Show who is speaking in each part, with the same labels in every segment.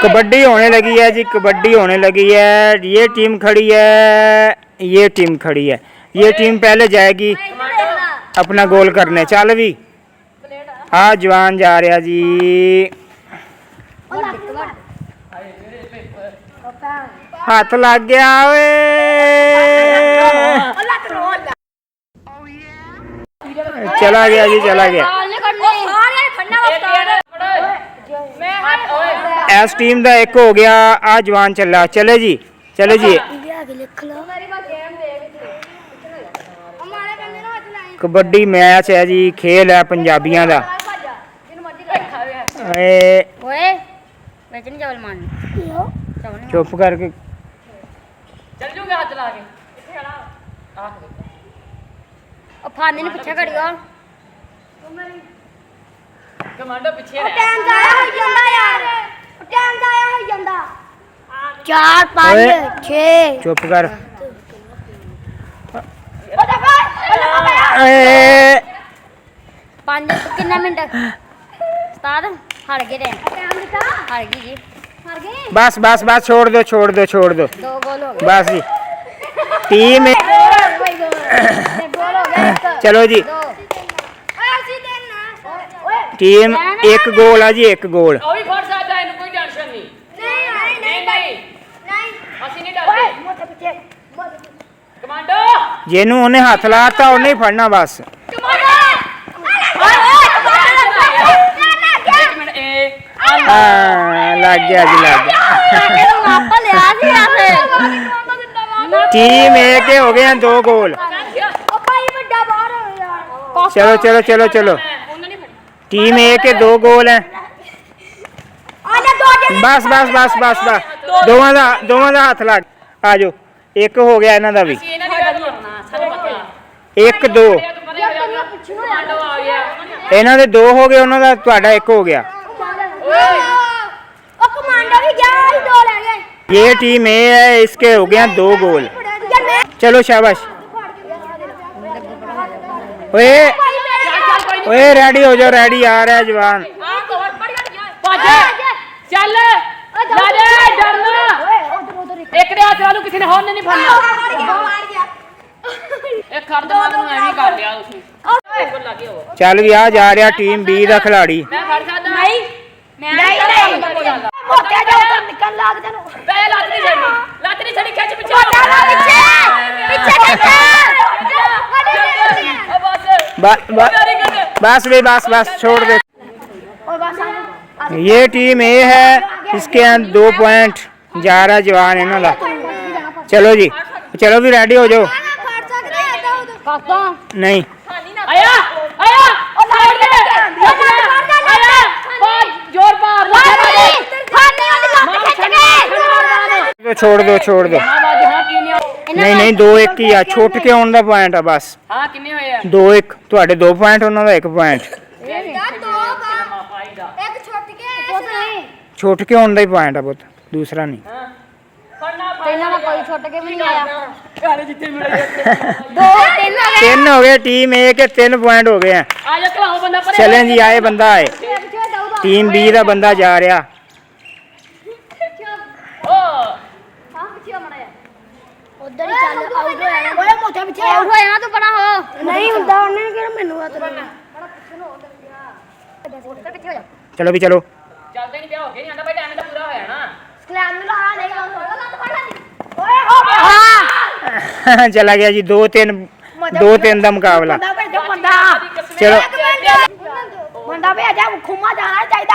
Speaker 1: कबड्डी होने लगी है जी, कबड्डी होने लगी है। ये टीम खड़ी है, ये टीम खड़ी है। ये टीम पहले जाएगी अपना गोल करने। चल भी हाँ जवान जा रहा जी। हाथ लग गया वे। चला गया जी, चला गया। एस टीम का एक हो गया। आ जवान चला। चले जी, चले जी। कबड्डी मैच है जी, खेल है पंजाबियों का। चुप करके
Speaker 2: कमांडो पीछे
Speaker 3: चार पाँच छः।
Speaker 1: चुप कर।
Speaker 3: कितना मिनट उस्ताद हार गए हार गई जी
Speaker 1: बस बस बस छोड़ दो छोड़ दो छोड़ दो।
Speaker 3: 2 गोल हो गए
Speaker 1: बस जी टीम चलो जी टीम एक गोल है जी, एक गोल। जिन्हों उन्हें हाथ लाता उन्हें फड़ना बस। लग गया जी, लग गया। टीम एक के हो गए हैं 2 गोल। चलो चलो चलो चलो टीम एक के 2 गोल हैं। बस बस बस बस बस दोवां दा हाथ लग। आ जाओ एक हो गया इन्हां दा भी। 1-2 इन्हां दे 2 हो गए, उन्हां दा तुहाडा 1 हो गया। ये टीम ए है, इसके हो गए 2 गोल। चलो शाबाश। ओए ओए रेडी हो जाओ, रेडी आ रहा है जवान।
Speaker 2: चल एक दे हाथ वालू किसी ने होर नहीं फड़ना। एक कर दे मैं एਵੇਂ कर लिया उसने।
Speaker 1: चल भी आ जा रहा टीम बी दा खिलाड़ी।
Speaker 2: मैं फड़ सकदा नहीं मैं मोटे जा उधर निकल लाग जानो पहले लात नहीं छड़ी खिंच पीछे
Speaker 1: बस भी बस बस छोड़ दे। ये टीम ए है, इसके यहाँ 2 पॉइंट जा रहा जवान इन्हों का। चलो जी चलो भी रेडी हो जाओ। नहीं
Speaker 2: आया आया जोर पार
Speaker 1: तो छोड़ दो छोड़ दो। नहीं नहीं 2-1 ही आ, छुट के आने का पॉइंट है बस। 2-1 ਤੁਹਾਡੇ 2 पॉइंट ਉਹਨਾਂ ਦਾ 1 पॉइंट। छुट के आने का ही पॉइंट है पुੱਤ, दूसरा नहीं।
Speaker 3: कोई छोड़ के भी नहीं आया।
Speaker 1: 3 हो गए टीम ए के 3 पॉइंट हो गए हैं। चलें जी आए बंदा आए। टीम बी का बंदा जा रहा। चलो भी चलो चला गया जी। 2-3 का मुकाबला। चलो
Speaker 3: बंदा भेजा खुमा जाना चाहिए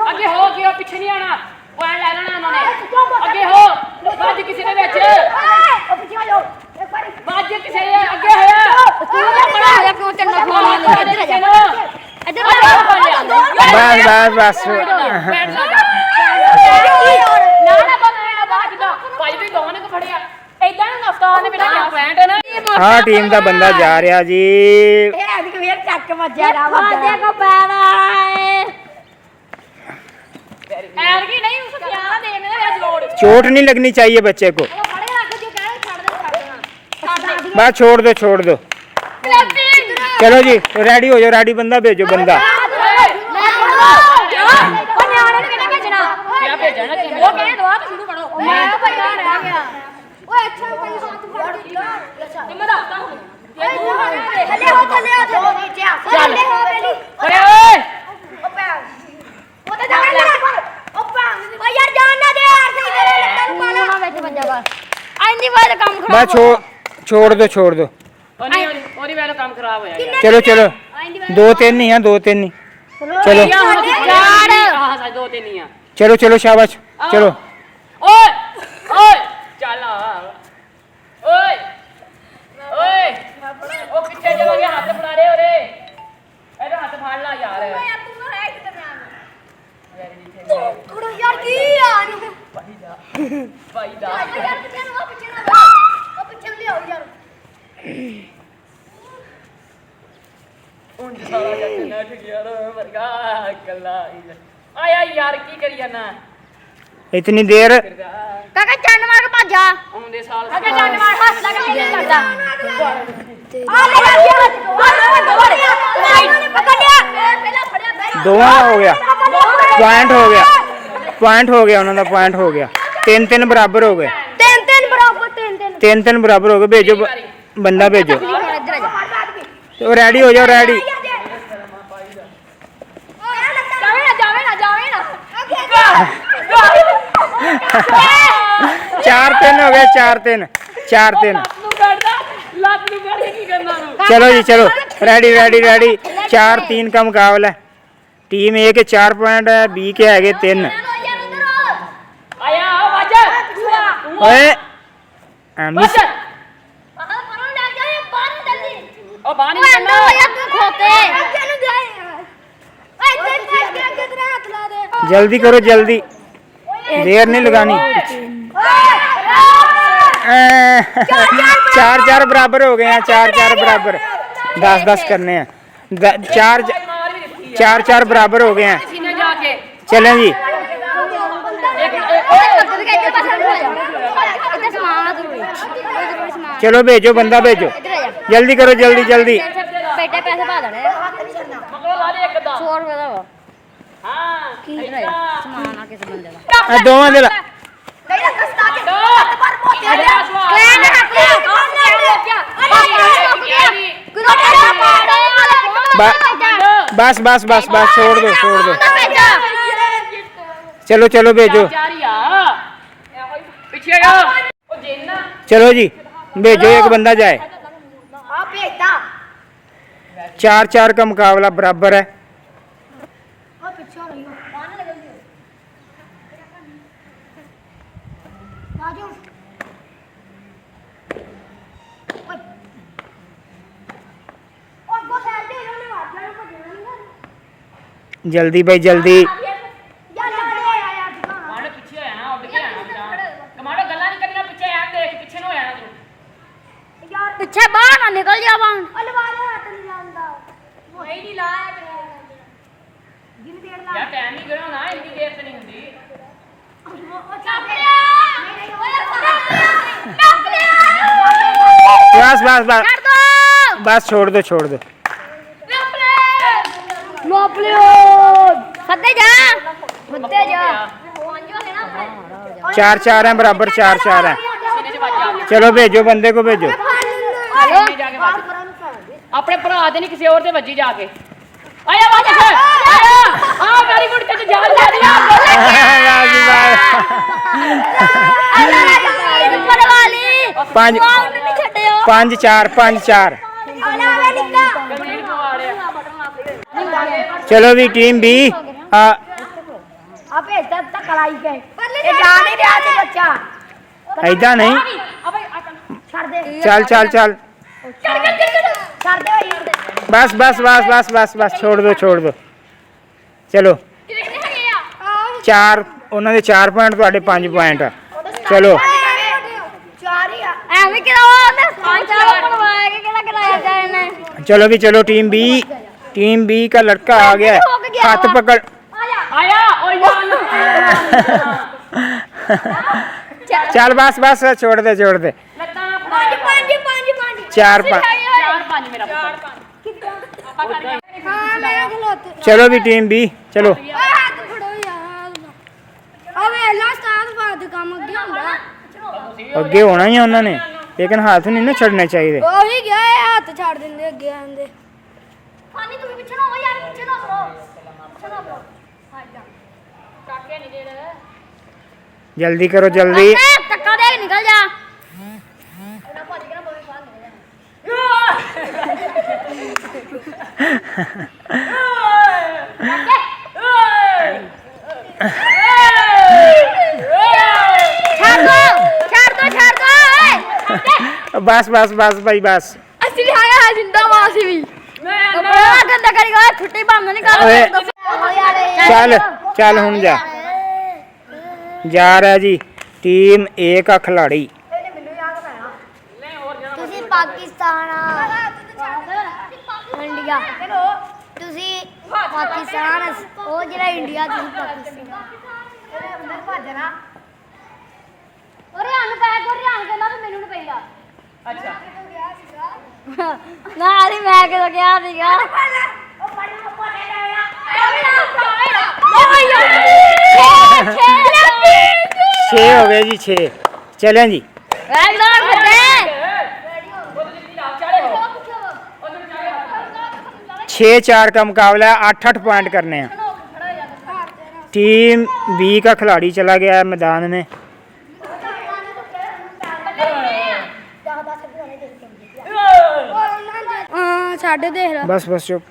Speaker 2: आगे हो गया पीछे नहीं आना पॉइंट ले लेना उन्होंने। आगे हो बाज किसी ने बेच बाज किसी ने आगे है क्यों चलना
Speaker 1: बस बस बस हाँ टीम का बंदा जा रहा जी। चोट नहीं लगनी चाहिए बच्चे को। बस छोड़ दो छोड़ दो। चलो जी रेडी हो जाओ, रेडी बंदा भेजो बंदा।
Speaker 2: ਉਹ ਨਿਆਣੇ ਨੂੰ ਕਿਹਨੇ ਭੇਜਣਾ
Speaker 4: ਕਿਆ ਭੇਜਣਾ ਕਿ
Speaker 2: ਉਹ ਕਹਿੰਦੇ ਦੁਆ ਤਾਂ ਸ਼ੁਰੂ ਕਰੋ ਮੈਂ ਤਾਂ ਪਹਿਲਾਂ ਰਹਿ ਗਿਆ ਓਏ ਅੱਛਾ ਭਾਈ ਹੱਥ ਫੜ ਕੇ ਮੈਂ ਦੱਸਦਾ ਹੁਣ ਥੱਲੇ ਹੋ ਨੀਚੇ ਆ ਥੱਲੇ ਹੋ ਬੇਲੀ
Speaker 4: ਅਰੇ ਓਏ
Speaker 2: ਉਹ ਭੈਣ ਉਹ ਤਾਂ ਜਾਣ ਲੈ ਉਹ ਭੈਣ ਓ ਯਾਰ ਜਾਣ ਨਾ ਦੇ ਯਾਰ ਸਹੀ ਤੇਰੇ ਲੱਤਾਂ ਨੂੰ ਪਾਲਾ
Speaker 3: ਉਹਨਾਂ ਵਿੱਚ ਵੱਜਾ ਵਾ ਐਂਦੀ ਵਾਰ ਕੰਮ ਖਰਾਬ
Speaker 1: बस छोड़ दो
Speaker 4: ਉਹ ਨਹੀਂ ਉਹਦੀ ਵੈਲ ਕੰਮ ਖਰਾਬ ਹੋਇਆ ਯਾਰ
Speaker 1: चलो चलो 2-3 नहीं है 2-3 नहीं चलो
Speaker 4: ਚਾਰ ਆਹ ਸਾ ਦੋ ਤੇ ਨਹੀਂ ਆ
Speaker 1: चलो चलो शाबाश चलो
Speaker 4: ਓਏ ਓਏ ਚੱਲ ਆ ਓਏ ਓਏ ਉਹ ਪਿੱਛੇ ਚਲਾ ਗਿਆ ਹੱਥ ਫੜਾ ਦੇ ਓਰੇ ਇਹਦਾ ਹੱਥ ਫੜ ਲਾ ਯਾਰ
Speaker 2: ਥੋੜਾ ਯਾਰ ਕੀ ਯਾਰ
Speaker 4: ਭਾਈ ਦਾ
Speaker 2: ਯਾਰ ਪਿੱਛੇ ਨੂੰ ਉਹ ਪਿੱਛੇ ਲਿਆਓ ਯਾਰ
Speaker 4: ਹੁਣ ਸਾਰਾ ਜੱਟ ਨੱਠ ਗਿਆ ਰੋ ਵਰਗਾ ਕੱਲਾ ਆਇਆ ਯਾਰ ਕੀ ਕਰੀ ਜਾਣਾ
Speaker 1: इतनी देर
Speaker 3: ਕਾਕਾ ਚੰਨ ਮਾਰ ਕੇ ਭੱਜਾ
Speaker 4: ਆਉਂਦੇ ਸਾਲ
Speaker 2: ਅੱਗੇ ਜਾਣ ਮਾਰ ਹੱਥ ਲੱਗ ਕੇ ਨਹੀਂ ਕਰਦਾ ਆ ਲੈ ਯਾਰ ਪਕੜਿਆ ਪਹਿਲਾਂ ਫੜਿਆ ਬੈਠ
Speaker 1: दोवां का हो गया पॉइंट हो गया उन्होंने पॉइंट हो गया 3-3 बराबर हो गए
Speaker 2: ਤਿੰਨ ਬਰਾਬਰ ਤਿੰਨ
Speaker 1: 3-3 बराबर हो गए भेजो बंदा भेजो
Speaker 3: ਹੁਣ ਇੱਧਰ ਆ ਜਾ
Speaker 1: तो रेडी हो जाओ रेडी
Speaker 2: ਜਾਵੇ ਨਾ
Speaker 1: 4-3 हो गए 4-3
Speaker 4: ਨੂੰ ਬੈਠਦਾ ਲੱਤ ਨੂੰ ਬੈਠ ਕੇ ਕੀ ਕਰਨਾ ਨੂੰ
Speaker 1: चलो जी चलो रेडी 4-3 का मुकाबला है टीम ए के 4 पॉइंट है बी के है 3
Speaker 4: ਆਇਆ ਵੱਜ
Speaker 1: ओए
Speaker 4: ਵੱਜ
Speaker 1: मिस
Speaker 4: ਉਹ ਬਾਹਰ ਨਹੀਂ
Speaker 3: ਓਏ
Speaker 4: ਨਿਕਲਣਾ
Speaker 3: ਅੰਦਰ ਹੋਇਆ ਤੂੰ ਖੋਤੇ
Speaker 1: जल्दी करो जल्दी देर नहीं लगानी 4-4 बराबर हो गए हैं 4-4 बराबर 10-10 करने हैं 4
Speaker 4: ਮਾਰ ਵੀ ਦਿੱਤੀ
Speaker 1: 4-4 बराबर हो गए हैं
Speaker 4: ਸੀਨੇ ਜਾ ਕੇ
Speaker 1: चलें जी
Speaker 3: ਇੱਧਰ ਸਮਾਨ ਆ ਜ਼ਰੂਰੀ ਸਮਾਨ
Speaker 1: चलो भेजो बंदा भेजो
Speaker 3: ਇੱਧਰ ਆ ਜਾ
Speaker 1: जल्दी करो जल्दी
Speaker 3: ਬੇਟੇ ਪੈਸੇ ਪਾ ਦੇਣੇ
Speaker 4: ਮਗਰੋਂ ਲਾ ਦੇ ਇੱਕ ਦਾ
Speaker 3: 100 ਰੁਪਏ ਦਾ ਵਾ
Speaker 4: ਹਾਂ
Speaker 3: ਕੀ
Speaker 4: ਏਦਾਂ।
Speaker 3: ਸਮਾਨ ਆ ਕਿਸੇ ਬੰਦੇ ਦਾ
Speaker 1: दोवां दे ला बस छोड़ दो चलो भेजो
Speaker 4: ਚਾਰ ਹੀ ਆ ਪਿੱਛੇ ਆ ਉਹ ਜੇਨਾ
Speaker 1: चलो जी भेजो एक बंदा जाए
Speaker 2: ਆ ਭੇਜਦਾ
Speaker 1: 4-4 का मुकाबला बराबर है
Speaker 2: ਆ ਪਿੱਛੇ ਰਹੀ ਬਾਜੂ ਉਹ ਬਹੁਤ ਸਾਈਡ ਤੇ ਉਹਨੇ ਵਾਜਾ ਨੂੰ ਭੱਜਣਾ ਨਹੀਂ
Speaker 1: जल्दी भाई जल्दी
Speaker 2: ਯਾਰ ਯਾਰ
Speaker 4: ਕਮਾਂਡੋ ਪਿੱਛੇ ਹੋਇਆ ਨਾ ਉੱਡ ਕੇ ਆਣਾ ਕਮਾਂਡੋ ਗੱਲਾਂ ਨਹੀਂ ਕਰਨੀਆਂ ਪਿੱਛੇ ਆ ਦੇਖ ਪਿੱਛੇ ਨੂੰ ਹੋਇਆ ਤੂੰ
Speaker 2: ਯਾਰ
Speaker 3: ਪਿੱਛੇ ਬਾਹਰ ਨਾ ਨਿਕਲ ਜਾਵਾਂ
Speaker 2: ਅਲਵਾ ਦੇ ਹੱਥ ਨਹੀਂ ਲਾਉਂਦਾ ਵਹੀ ਨਹੀਂ ਲਾਇਆ ਜਿੰਨੀ ਦੇਰ ਲਾ
Speaker 4: ਯਾਰ ਟਾਈਮ ਹੀ ਕਰੋ ਨਾ ਇੰਨੀ ਦੇਰ ਤੇ ਨਹੀਂ ਹੁੰਦੀ
Speaker 2: ਉਹ ਚੱਪ ਲਿਆ ਨਹੀਂ
Speaker 1: बस छोड़ दो
Speaker 2: ਲੋਪ ਲਿਓ
Speaker 3: ਸੱਦੇ ਜਾ
Speaker 2: ਮੁੱਦੇ ਜਾ
Speaker 1: 4-4 हैं बराबर 4-4 हैं
Speaker 4: ਸੀਨੇ 'ਚ ਵੱਜ ਜਾ
Speaker 1: चलो भेजो बंदे को भेजो
Speaker 4: ਸੀਨੇ ਜਾ ਕੇ ਵੱਜ ਆਪਣੇ ਭਰਾ ਦੇ ਨਹੀਂ ਕਿਸੇ ਹੋਰ ਤੇ ਵੱਜੀ ਜਾ ਕੇ ਆਇਆ ਵੱਜ ਆਇਆ ਆ ਮੇਰੀ ਮੁੜ ਤੇ ਜਾਨ ਜਾ ਰਹੀ
Speaker 3: ਉੱਪਰ ਵਾਲੀ
Speaker 1: 5
Speaker 3: ਨਹੀਂ ਛੱਡਿਓ
Speaker 1: 5-4 5-4
Speaker 4: ਕਮੀਨ ਪਵਾੜਿਆ
Speaker 1: चलो भी टीम बी
Speaker 2: ਆ ਭੇਜਦਾ ਤਾਂ ਕਲਾਈ ਕੇ ਇਹ ਜਾ ਨਹੀਂ ਰਿਹਾ ਸੀ ਬੱਚਾ
Speaker 1: ऐदा नहीं
Speaker 2: ਛੱਡ ਦੇ
Speaker 1: चल
Speaker 2: ਛੱਡ ਦੇ
Speaker 1: बस छोड़ दो चलो 4 ਉਹਨਾਂ ਦੇ 4 ਪੁਆਇੰਟ ਤੁਹਾਡੇ 5 ਪੁਆਇੰਟ ਆ ਚਲੋ
Speaker 2: ਚਾਰ ਹੀ ਆ
Speaker 3: ਐਵੇਂ ਕਿਹੜਾ ਉਹਨੇ ਪੰਜ ਬਣਵਾਇਆ ਕਿ ਕਿਹੜਾ ਕਰਾਇਆ ਜਾਏ ਨੇ
Speaker 1: चलो भी चलो टीम बी का लड़का आ गया है हाथ पकड़
Speaker 4: ਆਇਆ ਓ ਯਾਰ
Speaker 1: चल बस छोड़ दे
Speaker 4: ਲੱਤਾਂ
Speaker 2: ਪੰਜ
Speaker 1: 4-5
Speaker 4: 4 5 ਮੇਰਾ ਪੁੱਤ
Speaker 2: हाँ मेरे खिलौते
Speaker 1: चलो भी टीम बी चलो
Speaker 2: ओए हाथ फड़ो यार अब एला साथ बात काम अगे ਹੁੰਦਾ
Speaker 1: ਅੱਗੇ ਹੋਣਾ ਹੀ ਆ ਉਹਨਾਂ ਨੇ ਲੇਕਿਨ ਹੱਥ ਨਹੀਂ ਨਾ ਛੱਡਣੇ ਚਾਹੀਦੇ
Speaker 2: ਉਹੀ ਗਿਆ ਇਹ ਹੱਥ ਛੱਡ ਦਿੰਦੇ ਅੱਗੇ ਆਂਦੇ
Speaker 3: ਫਾਨੀ ਤੂੰ ਵੀ ਪਿੱਛੇ ਨਾ ਹੋ ਯਾਰ ਪਿੱਛੇ ਨਾ ਬ్రో ਪਿੱਛੇ ਨਾ ਬ్రో ਹਾਂ ਜਾ
Speaker 4: ਕਾਕੇ ਨਹੀਂ ਦੇਣਾ
Speaker 1: ਜਲਦੀ ਕਰੋ ਜਲਦੀ
Speaker 3: ਟੱਕਾ ਦੇ ਕੇ ਨਿਕਲ ਜਾ ਛੱਡ ਦੋ
Speaker 1: ਬਸ ਬਸ ਬਸ ਭਾਈ ਬਸ
Speaker 3: ਅਸੀਂ ਵੀ ਆਇਆ ਹੈ ਜਿੰਦਾ ਵਾਸੀ ਵੀ ਬੜਾ ਗੰਦਾ ਕਰੇਗਾ ਛੁੱਟੀ ਬੰਦ ਨਹੀਂ ਕਰ
Speaker 1: ਓਏ ਚੱਲ ਚੱਲ ਹੁਣ ਜਾ ਜਾ ਰਿਹਾ ਜੀ ਟੀਮ ਏ का खिलाड़ी
Speaker 3: ਤੁਸੀਂ ਪਾਕਿਸਤਾਨ ਇੰਡੀਆ ਤੁਸੀਂ ਪਾਕਿਸਤਾਨ ਉਹ ਜਿਹੜਾ ਇੰਡੀਆ ਤੁਸੀਂ ਪਾਕਿਸਤਾਨ ਉਹਰੇ ਆਣ ਪੈ ਕੋਰੇ ਆਣ ਕਹਿੰਦਾ ਵੀ ਮੈਨੂੰ ਨਹੀਂ ਪੈਂਦਾ
Speaker 4: ਅੱਛਾ
Speaker 3: ਨਾ ਅਰੇ ਮੈਂ ਕਿਦੋਂ ਕਿਹਾ ਸੀਗਾ
Speaker 1: छह हो गए जी 6 चलें जी
Speaker 3: एकदम खत्ते
Speaker 1: 6-4 का मुकाबला है 8-8 पॉइंट करने हैं टीम बी का खिलाड़ी चला गया है मैदान में
Speaker 2: ਸਾਡੇ ਦੇਖ ਲੈ
Speaker 1: बस बस चुप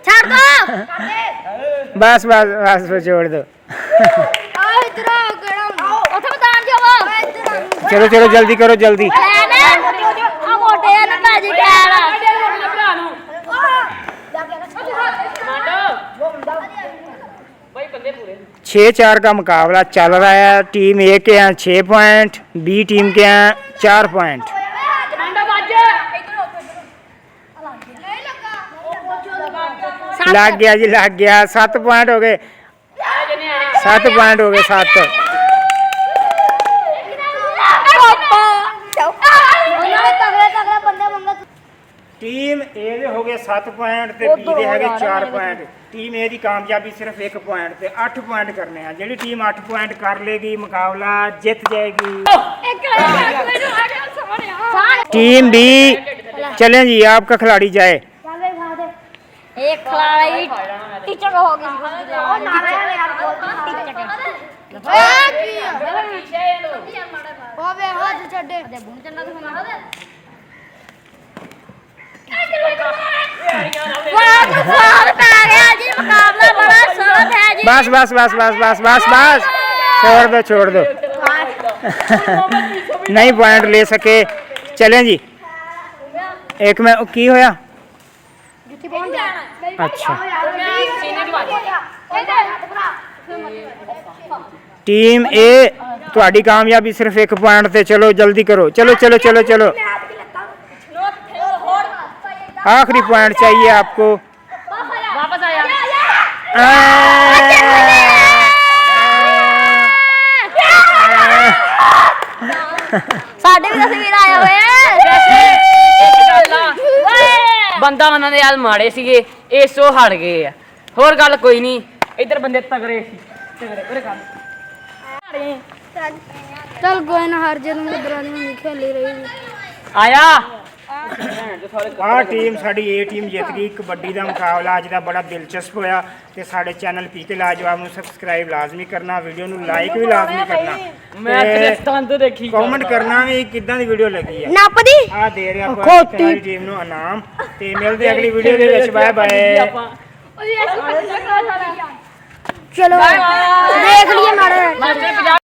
Speaker 3: ਛੱਡ ਦੋ
Speaker 1: बस बस बस बस छोड़ दो
Speaker 2: ਆ ਇਧਰ ਆ ਕਿਹੜਾ ਹੁੰਦਾ
Speaker 3: ਉੱਥੇ ਮੈਦਾਨ ਜਾਵੋ
Speaker 1: चलो चलो जल्दी करो जल्दी
Speaker 3: ਆ ਮੋਟੇ ਆ ਨਾ ਭਾਜੀ ਕਹਿਣ
Speaker 4: ਭਰਾ ਨੂੰ ਮੰਡ ਭਾਈ ਬੰਦੇ ਪੂਰੇ
Speaker 1: 6-4 का मुकाबला चल रहा है टीम ए के हैं 6 पॉइंट बी टीम के हैं 4 पॉइंट
Speaker 4: ਮੰਡ ਵੱਜ
Speaker 1: लग गया जी लग गया 7 पॉइंट हो गए 7 पॉइंट हो गए 7
Speaker 3: ਤਗੜੇ ਬੰਦੇ ਮੰਗਾ
Speaker 1: ਟੀਮ ਏ ਦੇ ਹੋ ਗਏ 7 ਪੁਆਇੰਟ ਤੇ ਬੀ ਦੇ ਹੈਗੇ 4 ਪੁਆਇੰਟ ਟੀਮ ਏ ਦੀ ਕਾਮਯਾਬੀ ਸਿਰਫ 1 ਪੁਆਇੰਟ ਤੇ 8 ਪੁਆਇੰਟ ਕਰਨੇ ਆ ਜਿਹੜੀ ਟੀਮ 8 ਪੁਆਇੰਟ ਕਰ ਲੇਗੀ ਮੁਕਾਬਲਾ ਜਿੱਤ ਜਾਏਗੀ टीम बी चलें जी आपका खिलाड़ी जाए
Speaker 3: एक खिलाड़ी टीचर हो गई
Speaker 2: ਓਵੇ ਹੱਥ ਛੱਡੇ
Speaker 1: बस बस बस बस बस बस बस छोड़ दो नहीं पॉइंट ले सके चलें जी एक में की होया अच्छा टीम ए ਤੁਹਾਡੀ ਕਾਮਯਾਬੀ ਸਿਰਫ 1 ਪੁਆਇੰਟ ਤੇ ਚਲੋ ਜਲਦੀ ਕਰੋ चलो चलो चलो चलो आखिरी पॉइंट चाहिए आपको
Speaker 4: वापस आया
Speaker 3: ਸਾਡੇ ਵੀ ਤਸਵੀਰ ਆਇਆ ਹੋਇਆ
Speaker 4: ਇੱਕ ਗੱਲ ਆ ਬੰਦਾ ਉਹਨਾਂ ਦੇ ਹਾਲ ਮਾੜੇ ਸੀਗੇ ਇਹ ਸੋ ਹਟ ਗਏ ਆ ਹੋਰ ਗੱਲ ਕੋਈ ਨਹੀਂ ਇੱਧਰ ਬੰਦੇ ਤਗੜੇ ਸੀ ਤਗੜੇ ਉਰੇ ਕਰ
Speaker 2: ਚਲ ਕੋਈ ਨਾ ਹਰ ਜਦੋਂ ਮੁਦਰਾ ਨਹੀਂ ਖੇਲੀ ਰਹੀ
Speaker 4: ਆਇਆ
Speaker 1: ਆਹ ਟੀਮ ਸਾਡੀ ਏ ਟੀਮ ਜਿੱਤ ਗਈ ਕਬੱਡੀ ਦਾ ਮੁਕਾਬਲਾ ਅੱਜ ਦਾ ਬੜਾ ਦਿਲਚਸਪ ਹੋਇਆ ਤੇ ਸਾਡੇ ਚੈਨਲ ਪੀਕੇ ਲਾਜਵਾਬ ਨੂੰ ਸਬਸਕ੍ਰਾਈਬ ਲਾਜ਼ਮੀ ਕਰਨਾ ਵੀਡੀਓ ਨੂੰ ਲਾਈਕ ਵੀ ਲਾਜ਼ਮੀ ਕਰਨਾ
Speaker 4: ਮੈਂ ਤੇਰੇ ਸਤੰਦ ਦੇਖੀ
Speaker 1: ਕਮੈਂਟ ਕਰਨਾ ਵੀ ਕਿੱਦਾਂ ਦੀ ਵੀਡੀਓ ਲੱਗੀ ਹੈ
Speaker 2: ਨੱਪਦੀ
Speaker 1: ਆ ਦੇ ਰਿਹਾ ਆਪਾਂ ਸਾਡੀ ਟੀਮ ਨੂੰ ਇਨਾਮ ਤੇ ਮਿਲਦੇ ਅਗਲੀ ਵੀਡੀਓ ਦੇ ਵਿੱਚ ਬਾਏ ਬਾਏ
Speaker 2: ਚਲੋ ਦੇਖ ਲਈਏ ਮਾੜਾ
Speaker 4: ਮਾਸਟਰ